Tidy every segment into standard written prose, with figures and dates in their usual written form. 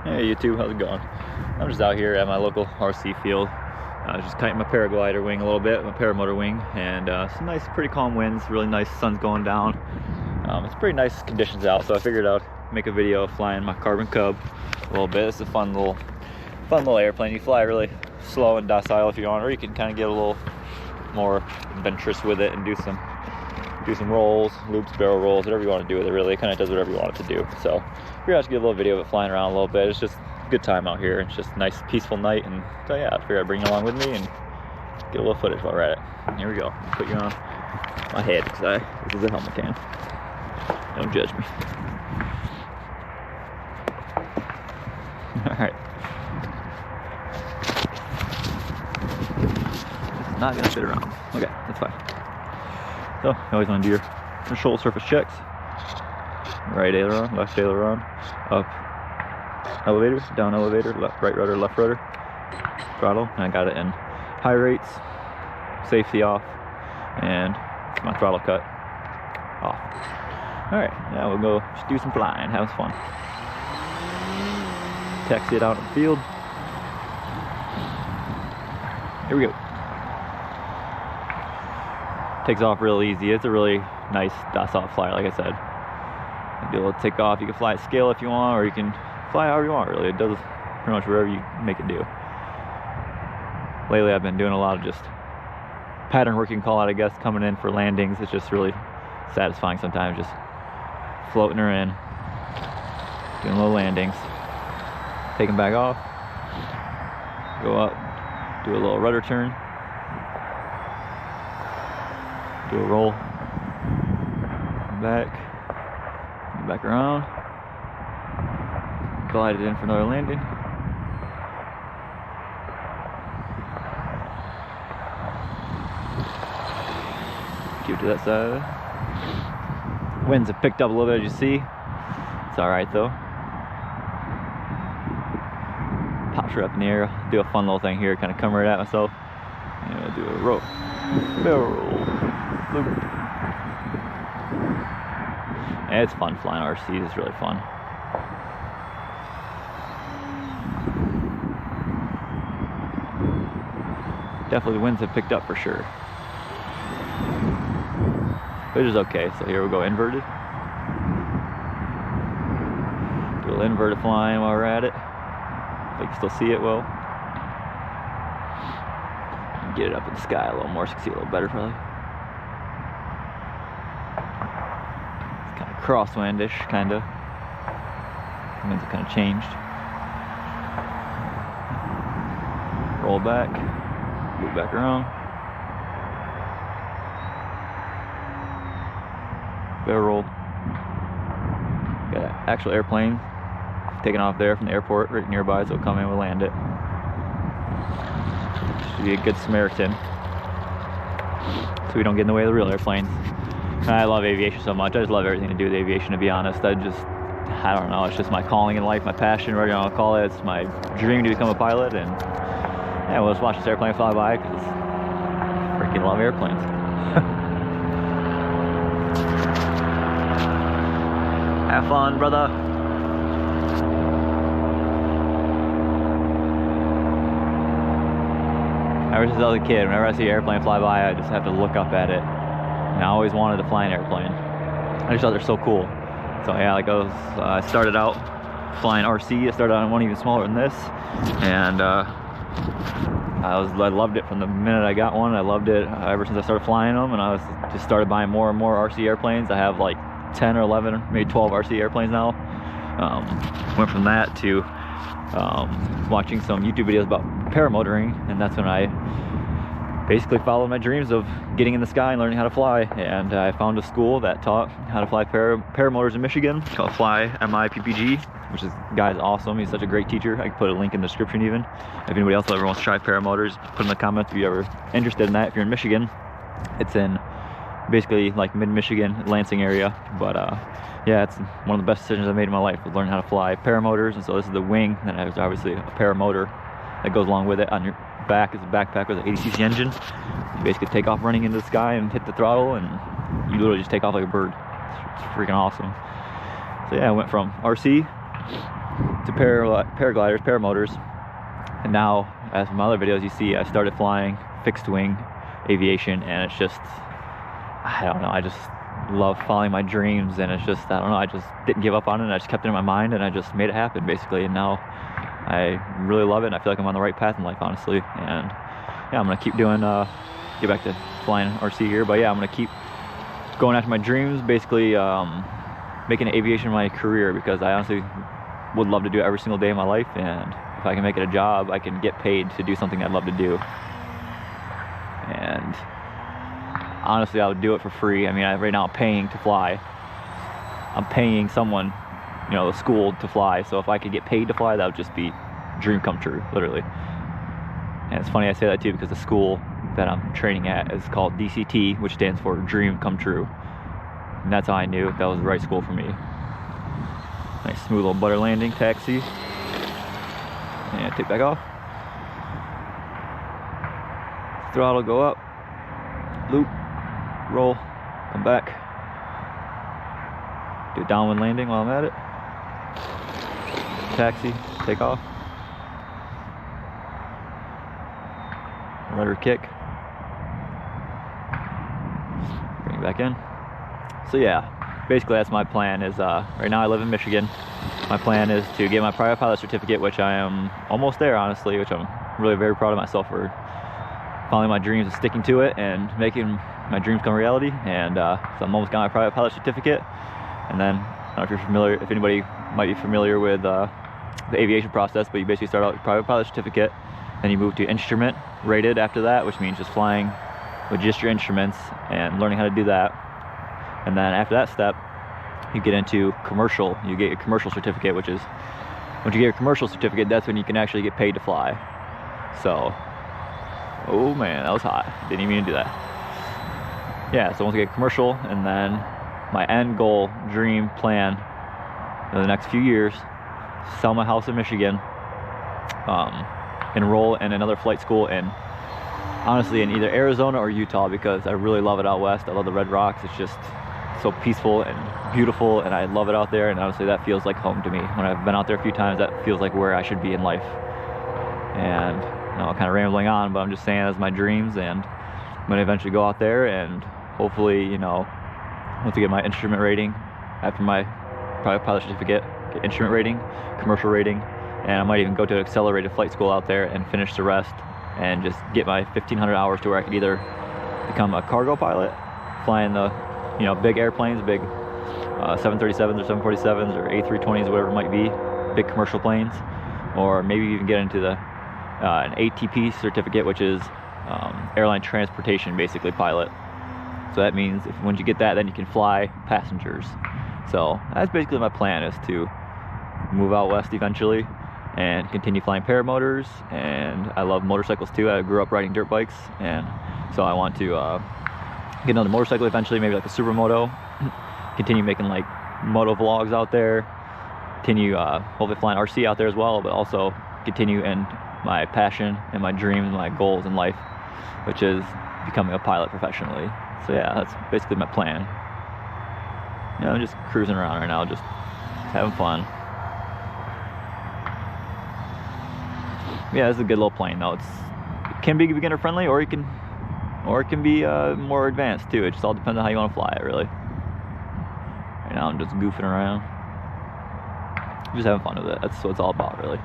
Hey YouTube, how's it going? I'm just out here at my local RC field. I was just kiting my paraglider wing a little bit, my paramotor wing, and some nice, pretty calm winds, really nice, sun's going down. It's pretty nice conditions out, so I figured I'd make a video of flying my Carbon Cub a little bit. It's a fun little airplane. You fly really slow and docile if you want, or you can kind of get a little more adventurous with it and do some rolls, loops, barrel rolls, whatever you want to do with it. Really, it kind of does whatever you want it to do. So figured I'd get a little video of it flying around a little bit. It's just a good time out here. It's just a nice peaceful night, and so yeah, I figured I'd bring you along with me and get a little footage while we're at it. Here we go. Put you on my head because this is a helmet cam. Don't judge me. All right. It's not gonna fit around. Okay, that's fine. So you always want to do your shoulder surface checks. Right aileron, left aileron, up elevator, down elevator, right rudder, left rudder, throttle, and I got it in high rates, safety off, and my throttle cut off. All right, now we'll go just do some flying, have some fun. Taxi it out in the field. Here we go. Takes off real easy. It's a really nice docile flyer, like I said. You'll be able to take off. You can fly at scale if you want, or you can fly however you want, really. It does pretty much wherever you make it do. Lately, I've been doing a lot of just pattern working, call out, I guess, coming in for landings. It's just really satisfying sometimes, just floating her in, doing little landings, taking back off, go up, do a little rudder turn, do a roll, come back around, glide it in for another landing. Keep to that side. Winds have picked up a little bit, as you see. It's all right though. Pops her up in the air. Do a fun little thing here, kind of come right at myself. And I'll do a roll, barrel roll, loop. And it's fun flying RCs. It's really fun. Definitely the winds have picked up for sure. Which is okay. So here we go, inverted. Do a little inverted flying while we're at it. If you can still see it well. Get it up in the sky a little more so you can see it a little better probably. It's kind of crosswindish, kind of. Winds have kind of changed. Roll back, move back around. Barrel roll. Got an actual airplane taking off there from the airport right nearby, so it'll come in, we'll land it. Should be a good Samaritan, so we don't get in the way of the real airplanes. I love aviation so much. I just love everything to do with aviation, to be honest. I don't know, it's just my calling in life, my passion, whatever you want to call it. It's my dream to become a pilot, and yeah, we'll just watch this airplane fly by because I freaking love airplanes. Have fun, brother. Ever since I was a kid, whenever I see an airplane fly by, I just have to look up at it. And I always wanted to fly an airplane. I just thought they're so cool. So yeah, like I started out flying RC. I started on one even smaller than this, and I loved it from the minute I got one. I loved it ever since I started flying them, and I just started buying more and more RC airplanes. I have like 10 or 11, maybe 12 RC airplanes now. Went from that to watching some YouTube videos about paramotoring, and that's when I basically followed my dreams of getting in the sky and learning how to fly. And I found a school that taught how to fly paramotors in Michigan called Fly MIPPG, which is guy's awesome. He's such a great teacher. I can put a link in the description even. If anybody else ever wants to try paramotors, put in the comments if you're ever interested in that. If you're in Michigan, it's in basically like mid-Michigan, Lansing area. But yeah, it's one of the best decisions I've made in my life, was learning how to fly paramotors. And so this is the wing, and there's obviously a paramotor that goes along with it. On your back is a backpack with an 80cc engine. You basically take off running into the sky and hit the throttle, and you literally just take off like a bird. It's freaking awesome. So yeah, I went from RC to paragliders, paramotors, and now, as in my other videos, you see I started flying fixed wing aviation, and it's just, I don't know, I just love following my dreams, and it's just, I don't know, I just didn't give up on it, and I just kept it in my mind, and I just made it happen, basically, and now I really love it, and I feel like I'm on the right path in life, honestly, and yeah, I'm gonna keep doing, get back to flying RC here, but yeah, I'm gonna keep going after my dreams, basically making aviation my career, because I honestly would love to do it every single day of my life, and if I can make it a job, I can get paid to do something I'd love to do. And honestly, I would do it for free. I mean, right now I'm paying to fly. I'm paying someone, you know, the school to fly, so if I could get paid to fly, that would just be dream come true, literally. And it's funny I say that too, because the school that I'm training at is called DCT, which stands for Dream Come True. And that's how I knew that was the right school for me. Nice smooth little butter landing, taxi. And take back off. Throttle go up. Loop. Roll. Come back. Do a downwind landing while I'm at it. Taxi. Take off. Let her kick. Bring it back in. So yeah, basically that's my plan. Is right now I live in Michigan. My plan is to get my private pilot certificate, which I am almost there, honestly, which I'm really very proud of myself for following my dreams and sticking to it and making my dreams come reality. And so I'm almost got my private pilot certificate. And then, I don't know if you're familiar, if anybody might be familiar with the aviation process, but you basically start out with private pilot certificate, then you move to instrument rated after that, which means just flying with just your instruments and learning how to do that. And then after that step, you get into commercial. You get your commercial certificate, which is, once you get your commercial certificate, that's when you can actually get paid to fly. So, oh man, that was hot. Didn't even mean to do that. Yeah, so once I get commercial, and then my end goal, dream, plan in the next few years, sell my house in Michigan, enroll in another flight school in, honestly, in either Arizona or Utah, because I really love it out west. I love the Red Rocks. It's just so peaceful and beautiful, and I love it out there, and honestly that feels like home to me. When I've been out there a few times, that feels like where I should be in life. And you know, I'm kind of rambling on, but I'm just saying that's my dreams, and I'm going to eventually go out there and hopefully, you know, once I get my instrument rating after my private pilot certificate, get instrument rating, commercial rating, and I might even go to an accelerated flight school out there and finish the rest and just get my 1,500 hours to where I could either become a cargo pilot, flying the, you know, big airplanes, big 737s or 747s or A320s, whatever it might be, big commercial planes, or maybe even get into the an ATP certificate, which is airline transportation, basically pilot. So that means once you get that, then you can fly passengers. So that's basically my plan, is to move out west eventually and continue flying paramotors. And I love motorcycles too. I grew up riding dirt bikes, and so I want to get another motorcycle eventually, maybe like a supermoto. Continue making like moto vlogs out there. Continue hopefully flying RC out there as well, but also continue in my passion and my dreams and my goals in life, which is becoming a pilot professionally. So yeah, that's basically my plan. You know, I'm just cruising around right now, just having fun. Yeah, this is a good little plane though. It can be beginner friendly, or it can be more advanced too. It just all depends on how you want to fly it, really. Right now I'm just goofing around, just having fun with it. That's what it's all about, really.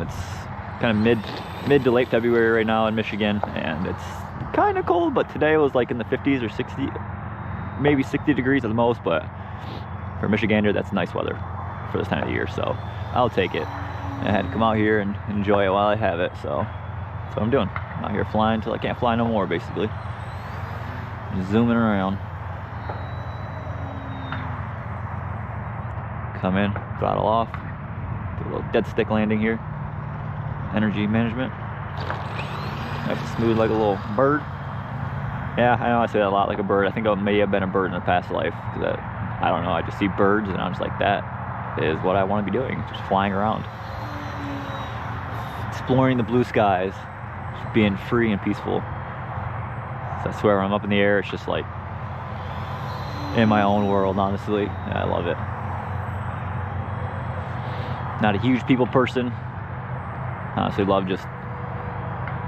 It's kind of mid to late February right now in Michigan, and it's kind of cold, but today it was like in the 50s or 60, maybe 60 degrees at the most, but for Michigander, that's nice weather for this time of the year, so I'll take it. I had to come out here and enjoy it while I have it, so that's what I'm doing. I'm out here flying till I can't fly no more, basically. Just zooming around. Come in, throttle off, do a little dead stick landing here. Energy management. Nice and smooth like a little bird. Yeah, I know I say that a lot, like a bird. I think I may have been a bird in a past life. I don't know, I just see birds and I'm just like, that is what I want to be doing. Just flying around. Exploring the blue skies. Just being free and peaceful. So I swear when I'm up in the air, it's just like in my own world, honestly. Yeah, I love it. Not a huge people person. Honestly, love just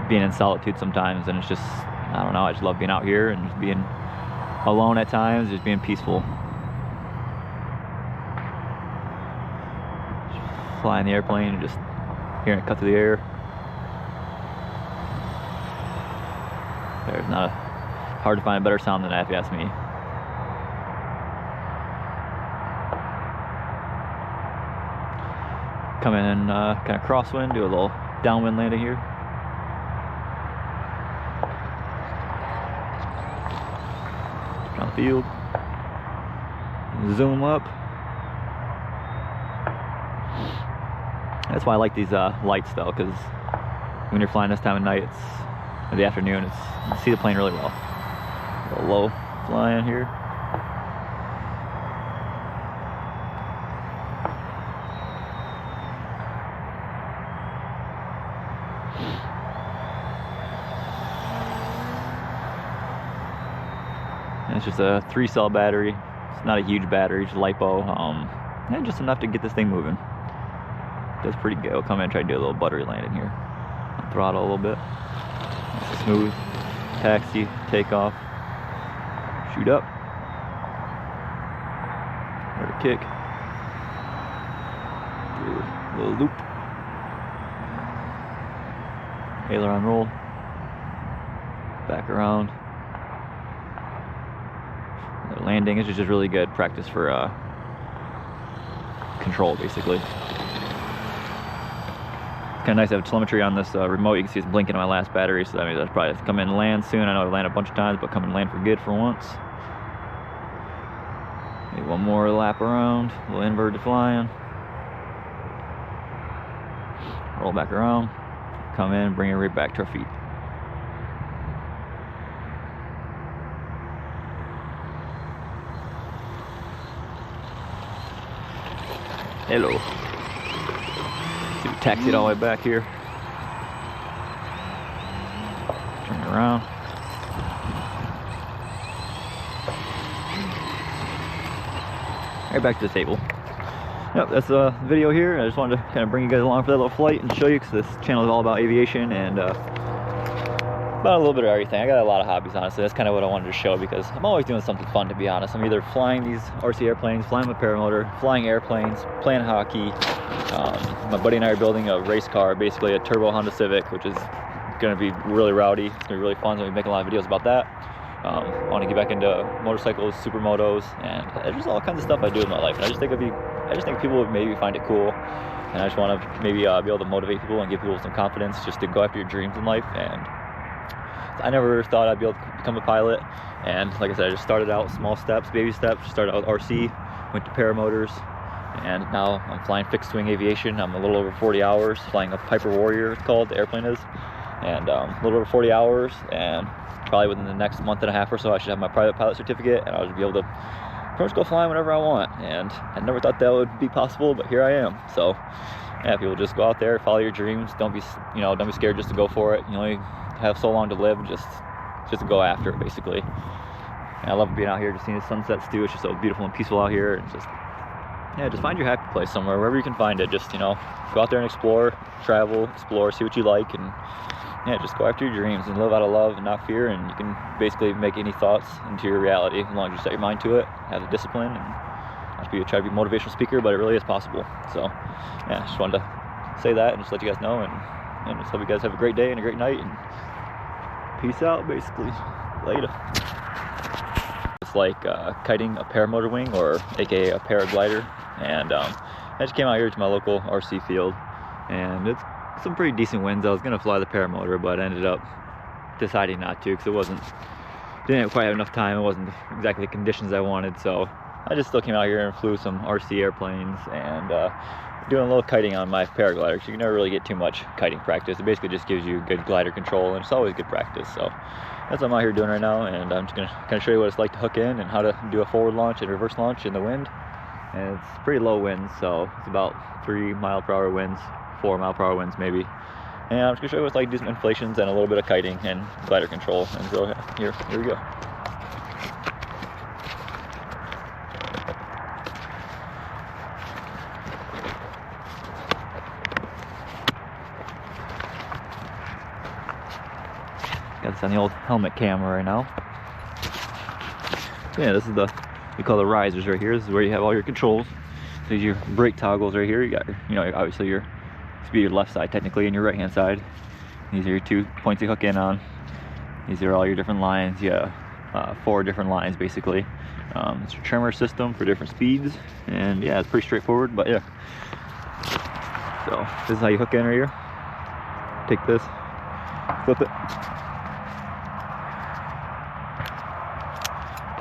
being in solitude sometimes, and it's just, I don't know, I just love being out here and just being alone at times, just being peaceful. Just flying the airplane and just hearing it cut through the air. There's not hard to find a better sound than that, if you ask me. Come in and kind of crosswind, do a little downwind landing here. On the field. Zoom up. That's why I like these lights though, because when you're flying this time of night, it's in the afternoon, you can see the plane really well. A little low flying here. And it's just a 3-cell battery. It's not a huge battery, just LiPo. And just enough to get this thing moving. Does pretty good. I'll come in and try to do a little buttery landing here. I'll throttle a little bit. Nice smooth. Taxi, takeoff, shoot up. Let it kick. Do a little loop. Aileron roll. Back around. Landing is just really good practice for control, basically. It's kind of nice to have telemetry on this remote. You can see it's blinking on my last battery, so that means I'll probably have to come in and land soon. I know I've landed a bunch of times, but come and land for good for once. Maybe one more lap around, a little invert to flying. Roll back around, come in, bring it right back to our feet. Hello. See, we taxied all the way back here. Turn it around. Right back to the table. Yep, that's the video here. I just wanted to kind of bring you guys along for that little flight and show you, because this channel is all about aviation and about a little bit of everything. I got a lot of hobbies, honestly. That's kind of what I wanted to show, because I'm always doing something fun, to be honest. I'm either flying these RC airplanes, flying my paramotor, flying airplanes, playing hockey. My buddy and I are building a race car, basically a turbo Honda Civic, which is going to be really rowdy. It's going to be really fun, so we'll be making a lot of videos about that. I want to get back into motorcycles, supermotos, and there's just all kinds of stuff I do in my life. And I just think people would maybe find it cool, and I just want to maybe be able to motivate people and give people some confidence just to go after your dreams in life. And I never thought I'd be able to become a pilot, and like I said, I just started out small steps, baby steps. Started out with RC, went to paramotors, and now I'm flying fixed wing aviation. I'm a little over 40 hours flying a Piper Warrior, it's called, the airplane is, and a little over 40 hours, and probably within the next month and a half or so I should have my private pilot certificate, and I'll just be able to pretty much go flying whenever I want. And I never thought that would be possible, but here I am. So yeah, people just go out there, follow your dreams. Don't be scared just to go for it. You only have so long to live, just to go after it, basically. And I love being out here, just seeing the sunsets too. It's just so beautiful and peaceful out here, and just find your happy place somewhere, wherever you can find it. Just, go out there and explore, travel, explore, see what you like, and just go after your dreams and live out of love and not fear. And you can basically make any thoughts into your reality as long as you set your mind to it, have the discipline, and not try to be a motivational speaker, but it really is possible. So yeah, just wanted to say that and just let you guys know, and just hope you guys have a great day and a great night, and peace out, basically. Later. It's like kiting a paramotor wing, or aka a paraglider, and I just came out here to my local RC field, and it's some pretty decent winds. I was gonna fly the paramotor, but I ended up deciding not to, because didn't quite have enough time. It wasn't exactly the conditions I wanted, so I just still came out here and flew some RC airplanes, and doing a little kiting on my paraglider. So you can never really get too much kiting practice. It basically just gives you good glider control, and it's always good practice. So that's what I'm out here doing right now, and I'm just gonna kind of show you what it's like to hook in and how to do a forward launch and reverse launch in the wind. And it's pretty low winds, so it's about 3-mile-per-hour winds, 4-mile-per-hour winds maybe. And I'm just gonna show you what it's like to do some inflations and a little bit of kiting and glider control. And so here we go. Got this on the old helmet camera right now. Yeah, this is we call the risers right here. This is where you have all your controls. These are your brake toggles right here. You got your, obviously your speed your left side technically and your right hand side. These are your 2 points you hook in on. These are all your different lines. Yeah, 4 different lines basically. It's your trimmer system for different speeds, and yeah, it's pretty straightforward. But yeah, so this is how you hook in right here. Take this, flip it,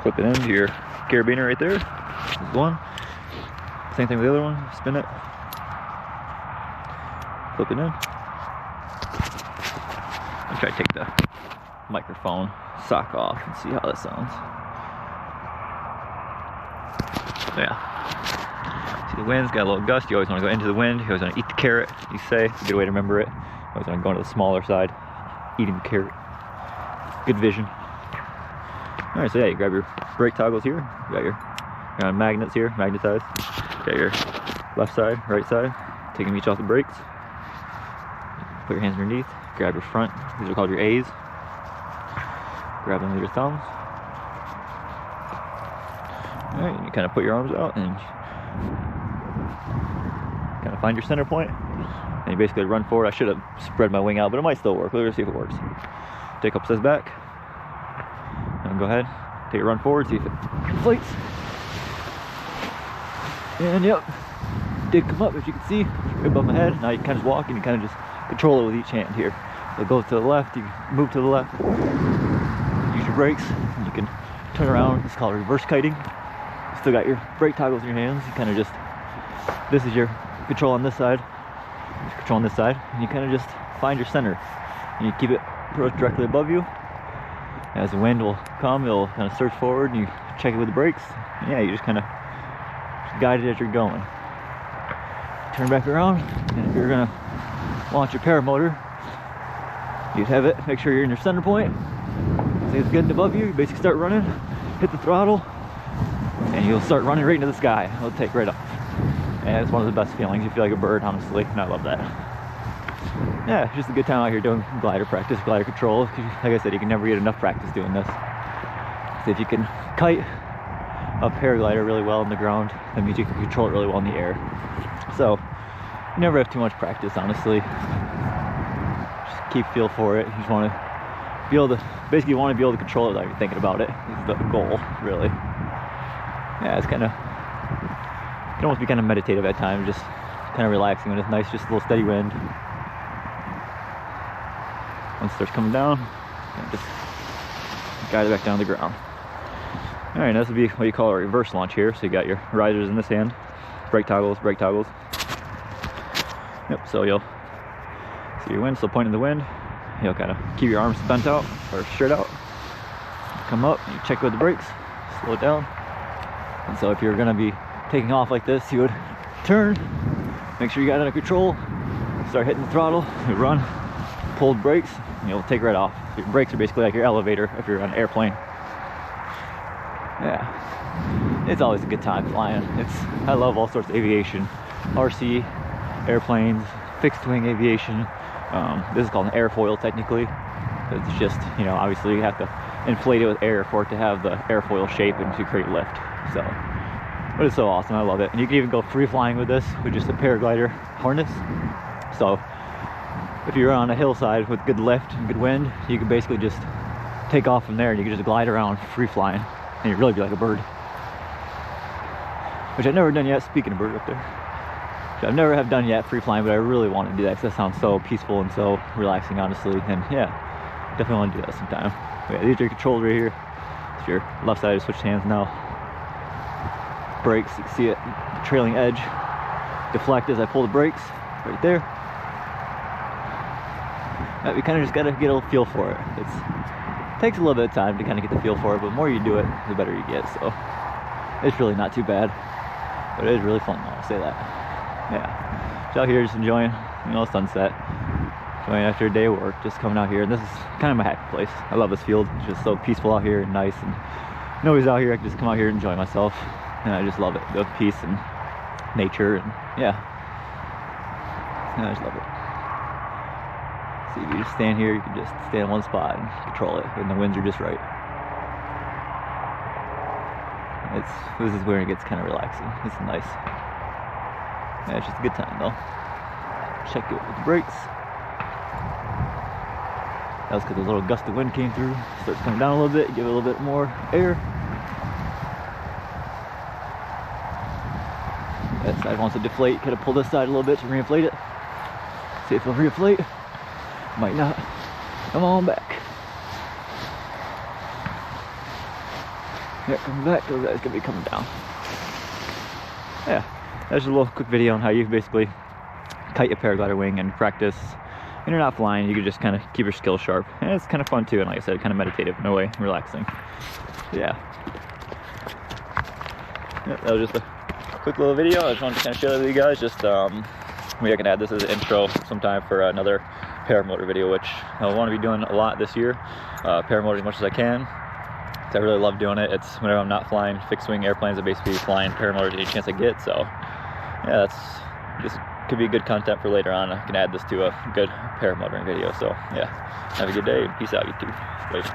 clip it into your carabiner right there. This is one. Same thing with the other one. Spin it, flip it in. I'll try to take the microphone sock off and see how that sounds. Yeah. See, the wind's got a little gust. You always want to go into the wind. You always want to eat the carrot, you say. It's a good way to remember it. You always want to go into the smaller side, eating the carrot. Good vision. Alright, so yeah, you grab your brake toggles here. You got your magnets here, magnetized. You got your left side, right side. Take them each off the brakes. Put your hands underneath. Grab your front. These are called your A's. Grab them with your thumbs. Alright, and you kind of put your arms out and kind of find your center point. And you basically run forward. I should have spread my wing out, but it might still work. Let's see if it works. Take a couple steps back. And go ahead. Take a run forward, see if it inflates. And yep, it did come up, as you can see, right above my head. Now you kind of just walk and you kind of just control it with each hand here. So it goes to the left, you move to the left. Use your brakes, and you can turn around. It's called reverse kiting. You still got your brake toggles in your hands. You kind of just, this is your control on this side, control on this side, and you kind of just find your center. And you keep it directly above you. As the wind will come, it'll kind of surge forward, and you check it with the brakes. And yeah, you just kind of guide it as you're going. Turn back around, and if you're gonna launch your paramotor, you'd have it, make sure you're in your center point. See it's good above you, you basically start running, hit the throttle, and you'll start running right into the sky. It'll take right off. And it's one of the best feelings. You feel like a bird, honestly, and I love that. Yeah, it's just a good time out here doing glider practice, glider control. Like I said, you can never get enough practice doing this. So if you can kite a paraglider really well on the ground, that means you can control it really well in the air. So you never have too much practice, honestly. Just keep feel for it. You just want to be able to, basically you want to be able to control it without even thinking about it. Is the goal, really. Yeah, it's kind of, it can almost be kind of meditative at times, just kind of relaxing when it's nice, just a little steady wind. Once it starts coming down, just guide it back down to the ground. All right, this would be what you call a reverse launch here. So you got your risers in this hand, brake toggles, brake toggles. Yep, so you'll see your wind still pointing the wind. You'll kind of keep your arms bent out or straight out. Come up, you check with the brakes, slow it down. And so if you're gonna be taking off like this, you would turn, make sure you got it under control, start hitting the throttle, you run, pull the brakes, and you'll take right off. Your brakes are basically like your elevator if you're on an airplane. Yeah, it's always a good time flying. I love all sorts of aviation, RC, airplanes, fixed wing aviation. This is called an airfoil technically. It's just, you know, obviously you have to inflate it with air for it to have the airfoil shape and to create lift. So, but it's so awesome, I love it. And you can even go free flying with this with just a paraglider harness. So if you're on a hillside with good lift and good wind, you can basically just take off from there and you can just glide around free flying. And you'd really be like a bird. Which I've never done yet, speaking of bird up there. Which I've never have done yet, free flying, but I really want to do that because that sounds so peaceful and so relaxing, honestly. And yeah, definitely want to do that sometime. But yeah, these are your controls right here. It's your left side, switch hands now. Brakes, you can see it, the trailing edge. Deflect as I pull the brakes, right there. You kind of just got to get a feel for it. It takes a little bit of time to kind of get the feel for it, but the more you do it, the better you get. So it's really not too bad, but it is really fun. I'll say that. Yeah, so out here just enjoying, you know, sunset, enjoying after a day of work, just coming out here. And this is kind of my happy place. I love this field. It's just so peaceful out here and nice, and nobody's out here. I can just come out here and enjoy myself, and I just love it. The peace and nature, and yeah, I just love it. See, if you just stand here, you can just stay in one spot and control it, and the winds are just right. This is where it gets kind of relaxing. It's nice. Yeah, it's just a good time though. Check it with the brakes. That was because a little gust of wind came through. Starts coming down a little bit, give it a little bit more air. That side wants to deflate. Could have pulled this side a little bit to reinflate it. See if it'll reinflate. Might not. Come on back. Yeah, come back because that's gonna be coming down. Yeah, that's a little quick video on how you basically kite a paraglider wing and practice. When you're not flying, you can just kind of keep your skills sharp, and it's kind of fun too. And like I said, kind of meditative in a way, relaxing. So yeah, that was just a quick little video. I just wanted to kind of share that with you guys. Just maybe I can add this as an intro sometime for another paramotor video, which I want to be doing a lot this year. Paramotor as much as I can. I really love doing it. It's whenever I'm not flying fixed wing airplanes, I'm basically flying paramotors any chance I get. So yeah, this could be good content for later on. I can add this to a good paramotoring video. So yeah, have a good day. Peace out, YouTube. Later.